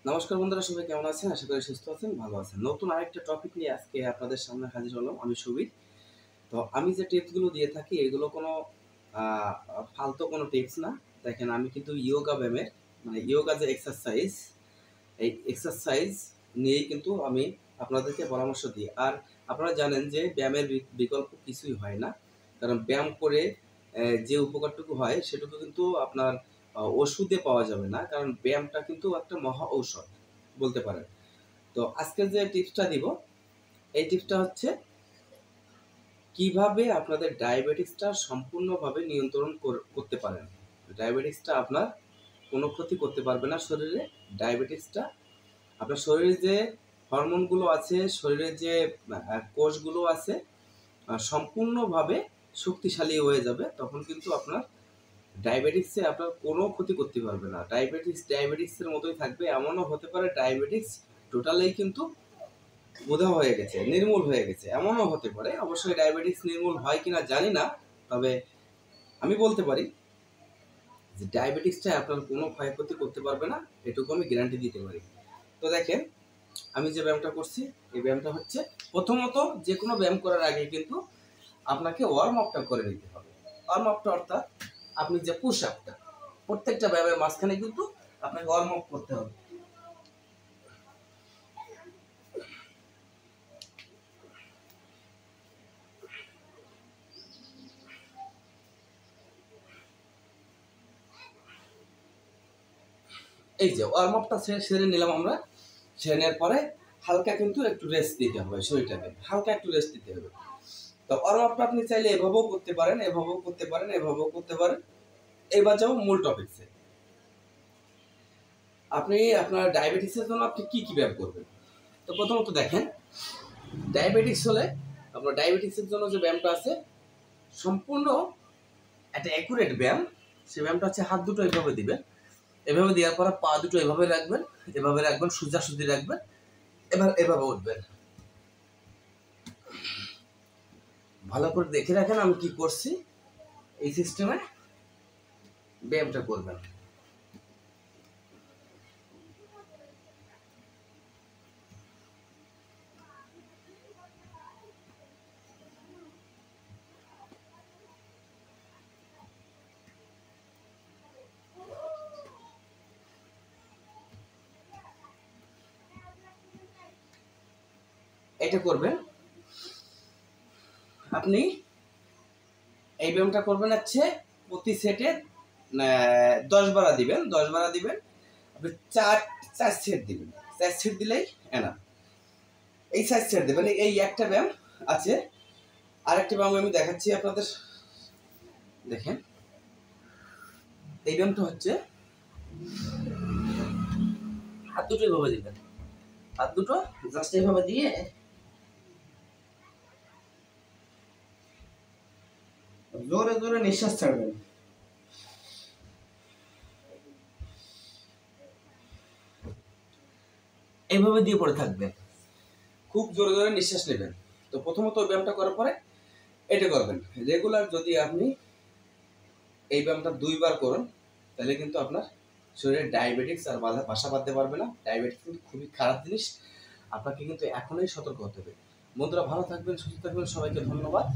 নমস্কার বন্ধুরা, সবাই কেমন আছেন? আশা করি সুস্থ আছেন, ভালো আছেন। নতুন আরেকটা টপিক নিয়ে আজকে আপনাদের সামনে হাজির হলাম। আমি সুবীর। তো আমি যে টিপসগুলো দিয়ে থাকি এগুলো কোনো ফালতু কোনো টিপস না। দেখেন, আমি কিন্তু ইয়োগা ব্যায়ামের মানে ইয়োগা যে এক্সারসাইজ, এই এক্সারসাইজ নিয়েই কিন্তু আমি আপনাদেরকে পরামর্শ দিই। আর আপনারা জানেন যে ব্যায়ামের বিকল্প কিছুই হয় না। কারণ ব্যায়াম করে যে উপকারটুকু হয় সেটুকু কিন্তু আপনার ওষুধে পাওয়া যাবে না। কারণ ব্যায়ামটা কিন্তু একটা মহা ঔষধ বলতে পারেন। তো আজকে যে টিপসটা দিব, এই টিপসটা হচ্ছে কিভাবে আপনাদের ডায়াবেটিসটা সম্পূর্ণভাবে নিয়ন্ত্রণ করতে পারেন। ডায়াবেটিসটা আপনার কোনো ক্ষতি করতে পারবে না শরীরে। ডায়াবেটিসটা আপনার শরীরে যে হরমোনগুলো আছে, শরীরের যে কোষগুলো আছে, সম্পূর্ণভাবে শক্তিশালী হয়ে যাবে। তখন কিন্তু আপনার ডায়াবেটিসে আপনার কোনো ক্ষতি করতে পারবে না। ডায়াবেটিসের মতোই থাকবে। এমনও হতে পারে ডায়াবেটিস টোটালেই কিন্তু বোধা হয়ে গেছে, নির্মূল হয়ে গেছে, এমনও হতে পারে। অবশ্যই ডায়াবেটিস নির্মূল হয় কিনা জানি না, তবে আমি বলতে পারি যে ডায়াবেটিসটা আপনার কোনো ক্ষয়ক্ষতি করতে পারবে না, এটুকু আমি গ্যারান্টি দিতে পারি। তো দেখেন, আমি যে ব্যায়ামটা করছি, এই ব্যায়ামটা হচ্ছে প্রথমত যে কোনো ব্যায়াম করার আগে কিন্তু আপনাকে ওয়ার্ম আপটা করে নিতে হবে। ওয়ার্ম আপটা অর্থাৎ আপনি যে পুশ আপটা, প্রত্যেকটা ব্যায়ামের মাঝখানে কিন্তু আপনাকে ওয়ার্ম আপ করতে হবে। এই যে ওয়ার্ম আপটা সেরে নিলাম আমরা। সেরে নেওয়ার পরে হালকা কিন্তু একটু রেস্ট দিতে হবে, শরীরটাকে হালকা একটু রেস্ট দিতে হবে। তো ওয়ার্ম আপটা আপনি চাইলে এভাবেও করতে পারেন, এভাবেও করতে পারেন, এভাবেও করতে পারেন। এবার যাবো মূল টপিকসে। আপনি আপনার ডায়াবেটিসের জন্য আপনি কি কি ব্যায়াম করবেন? তো প্রথমত দেখেন, ডায়াবেটিস হলে আপনার ডায়াবেটিসের জন্য যে ব্যায়ামটা আছে সম্পূর্ণ একটা অ্যাকুরেট ব্যায়াম। সেই ব্যায়ামটা হচ্ছে হাত দুটো এভাবে দিবেন, এভাবে দেওয়ার পর পা দুটো এভাবে রাখবেন, এভাবে রাখবেন, সোজাসুজি রাখবেন, এবার এভাবে উঠবেন। ভালো করে দেখে রাখেন আমি কি করছি। এই সিস্টেমে ব্যায়ামটা করবেন। এটা করবেন আপনি। এই ব্যায়ামটা করবেন হচ্ছে প্রতি সেটে 10 বার দিবেন, 10 বার দিবেন। আপনি চার চার সেট দিবেন, 4 সেট দিলেই এনা। এই 4 সেট দেবেন। এই একটা ব্যায়াম আছে। আরেকটা ব্যায়াম আমি দেখাচ্ছি আপনাদের। দেখেন, এই ব্যায়ামটা হচ্ছে হাত দুটো এভাবে দিবেন, হাত দুটো জাস্ট এইভাবে দিয়ে জোরে জোরে নিঃশ্বাস ছাড়বেন। এইভাবে দিয়ে পড়ে থাকবেন, খুব জোরে জোরে নিঃশ্বাস নেবেন। তো প্রথমত ব্যায়ামটা করার পরে এটা করবেন। রেগুলার যদি আপনি এই ব্যায়ামটা 2 বার করুন, তাহলে কিন্তু আপনার শরীরে ডায়াবেটিস আর বাসা বাঁধতে পারবে না। ডায়াবেটিস কিন্তু খুবই খারাপ জিনিস। আপনাকে কিন্তু এখনই সতর্ক হতে হবে। বন্ধুরা, ভালো থাকবেন, সুস্থ থাকবেন। সবাইকে ধন্যবাদ।